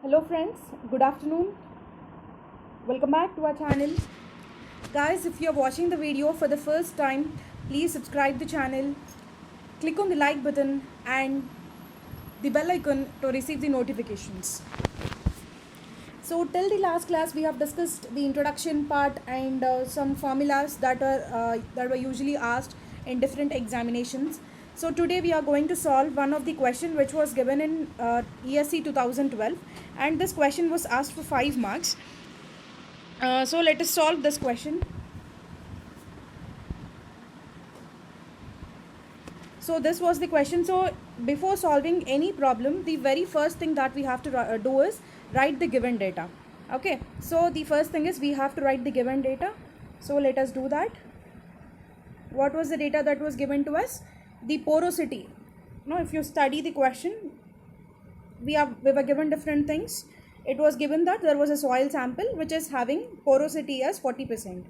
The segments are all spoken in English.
Hello friends, good afternoon. Welcome back to our channel. Guys, if you're watching the video for the first time, please subscribe the channel, click on the like button and the bell icon to receive the notifications. So till the last class we have discussed the introduction part and some formulas that were usually asked in different examinations. So today we are going to solve one of the question which was given in ESC 2012, and this question was asked for 5 marks. So let us solve this question. So this was the question. So before solving any problem, the very first thing that we have to do is write the given data. Okay, so the first thing is we have to write the given data. So let us do that. What was the data that was given to us? The porosity. Now if you study the question, we were given different things. It was given that there was a soil sample which is having porosity as 40%.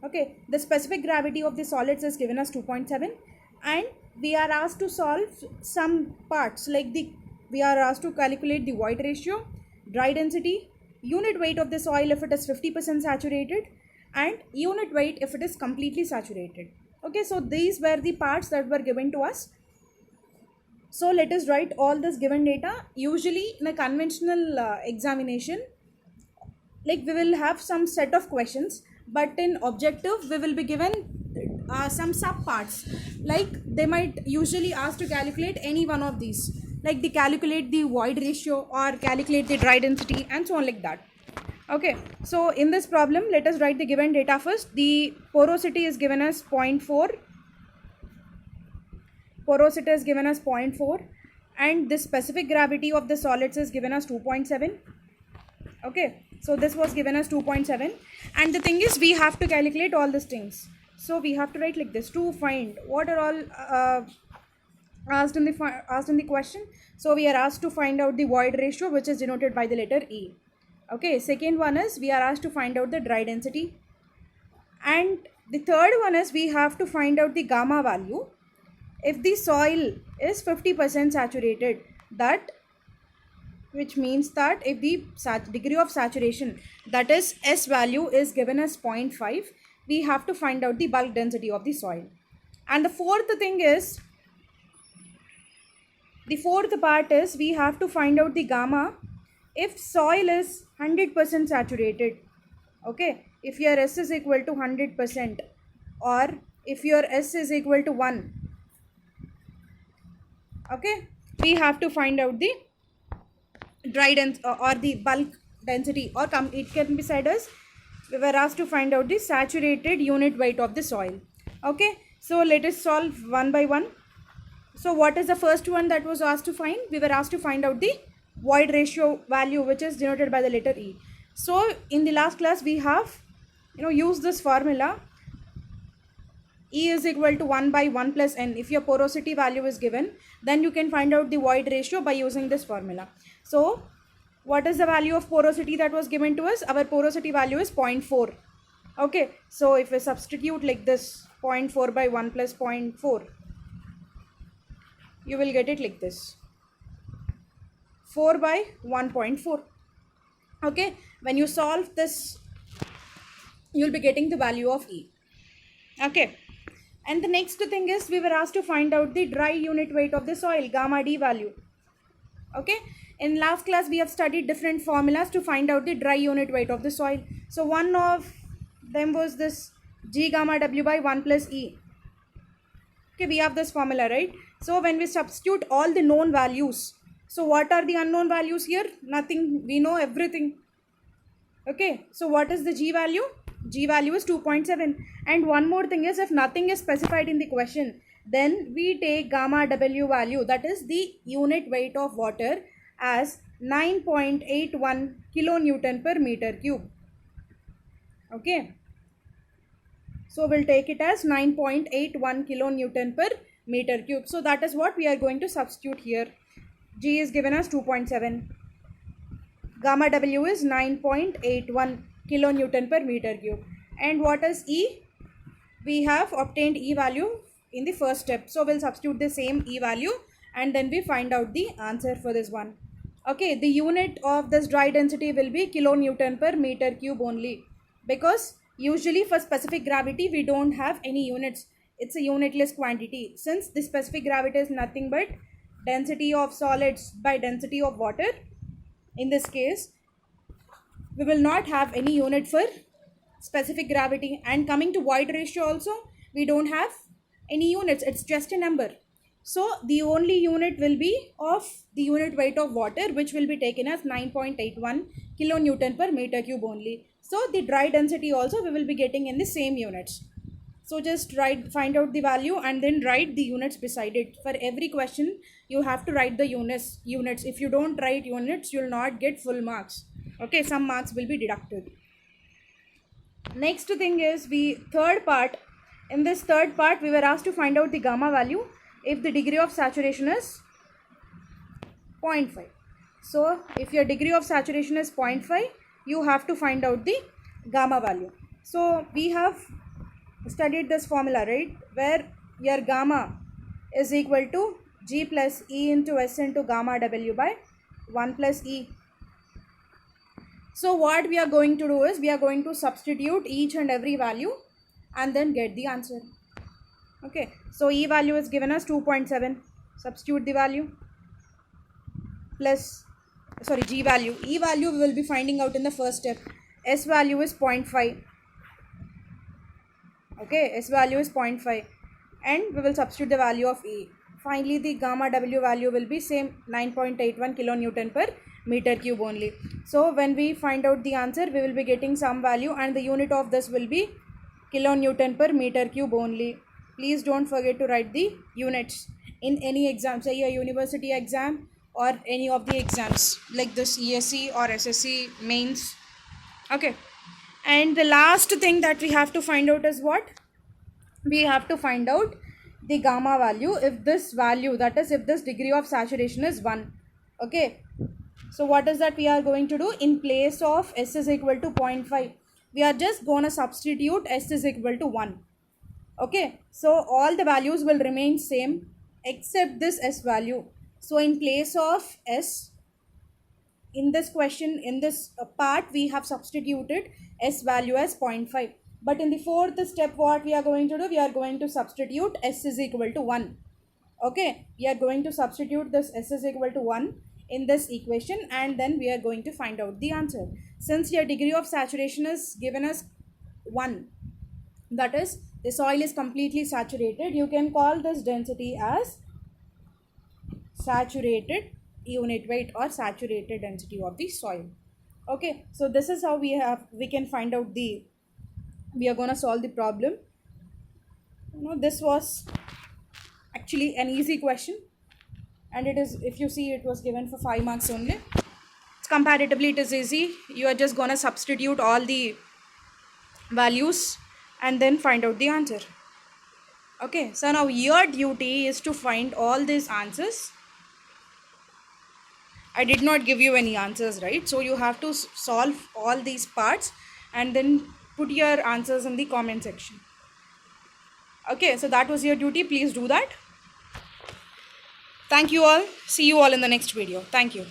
Okay, the specific gravity of the solids is given as 2.7, and we are asked to solve some parts like we are asked to calculate the void ratio, dry density, unit weight of the soil if it is 50% saturated, and unit weight if it is completely saturated. Okay, so these were the parts that were given to us. So let us write all this given data. Usually in a conventional examination, like we will have some set of questions, but in objective we will be given some sub parts, like they might usually ask to calculate any one of these, like they calculate the void ratio or calculate the dry density and so on like that. Okay, so in this problem let us write the given data first. The porosity is given as 0.4. Porosity is given as 0.4, and the specific gravity of the solids is given as 2.7. Okay, so this was given as 2.7, and the thing is we have to calculate all these things. So we have to write like this to find what are all asked in the question. So we are asked to find out the void ratio, which is denoted by the letter E. Okay, second one is we are asked to find out the dry density, and the third one is we have to find out the gamma value if the soil is 50% saturated, that which means that if the degree of saturation, that is S value, is given as 0.5, we have to find out the bulk density of the soil. And the fourth part is we have to find out the gamma if soil is 100% saturated. Okay, if your S is equal to 100% or if your S is equal to 1. Okay, we have to find out the dry density or the bulk density, or it can be said as we were asked to find out the saturated unit weight of the soil. Okay, so let us solve one by one. So what is the first one that was asked to find? We were asked to find out the void ratio value, which is denoted by the letter E. So in the last class we have used this formula. E is equal to 1 by 1 plus n. If your porosity value is given, then you can find out the void ratio by using this formula. So what is the value of porosity that was given to us? Our porosity value is 0.4. Okay, so if we substitute like this, 0.4 by 1 plus 0.4, you will get it like this, 4 by 1.4. Okay, when you solve this, you will be getting the value of E. Okay, and the next thing is we were asked to find out the dry unit weight of the soil, gamma D value. Okay, in last class we have studied different formulas to find out the dry unit weight of the soil. So one of them was this G gamma W by 1 plus E. Okay, we have this formula, right? So when we substitute all the known values, so what are the unknown values here? Nothing, we know everything. Okay, so what is the G value? G value is 2.7. And one more thing is, if nothing is specified in the question, then we take gamma W value, that is the unit weight of water, as 9.81 kilonewton per meter cube. Okay, so we'll take it as 9.81 kilonewton per meter cube. So that is what we are going to substitute here. G is given as 2.7. Gamma W is 9.81 kilonewton per meter cube. And what is E? We have obtained E value in the first step. So we'll substitute the same E value and then we find out the answer for this one. Okay, the unit of this dry density will be kilonewton per meter cube only, because usually for specific gravity we don't have any units. It's a unitless quantity. Since the specific gravity is nothing but density of solids by density of water, in this case we will not have any unit for specific gravity. And coming to void ratio also, we don't have any units, it's just a number. So the only unit will be of the unit weight of water, which will be taken as 9.81 kilonewton per meter cube only. So the dry density also we will be getting in the same units. So just find out the value and then write the units beside it. For every question you have to write the units. If you don't write units, you will not get full marks. Okay, some marks will be deducted. Next thing is third part. In this third part we were asked to find out the gamma value if the degree of saturation is 0.5. So if your degree of saturation is 0.5, you have to find out the gamma value. So we have studied this formula, right, where your gamma is equal to G plus E into S into gamma W by 1 plus E. So what we are going to do is we are going to substitute each and every value and then get the answer. Okay, so E value is given as 2.7. Substitute the value plus, sorry, G value. E value we will be finding out in the first step. S value is 0.5. Okay, S value is 0.5 and we will substitute the value of E. Finally, the gamma W value will be same, 9.81 kilonewton per meter cube only. So when we find out the answer, we will be getting some value and the unit of this will be kilonewton per meter cube only. Please don't forget to write the units in any exam, say a university exam or any of the exams like this ESE or SSC mains. Okay, and the last thing that we have to find out is what? We have to find out the gamma value if this value, that is if this degree of saturation is 1. Okay, so what is that we are going to do? In place of S is equal to 0.5, we are just going to substitute S is equal to 1. Okay, so all the values will remain same except this S value. So in place of S, in this question, in this part, we have substituted S value as 0.5. But in the fourth step, what we are going to do? We are going to substitute S is equal to 1. Okay, we are going to substitute this S is equal to 1 in this equation and then we are going to find out the answer. Since your degree of saturation is given as 1, that is the soil is completely saturated, you can call this density as saturated unit weight or saturated density of the soil. Okay, so this is how we can find out we are going to solve the problem. This was actually an easy question and it is, if you see, it was given for 5 marks only. Comparatively it is easy. You are just going to substitute all the values and then find out the answer. Okay, so now your duty is to find all these answers. I did not give you any answers, right? So you have to solve all these parts and then put your answers in the comment section. Okay, so that was your duty. Please do that. Thank you all. See you all in the next video. Thank you.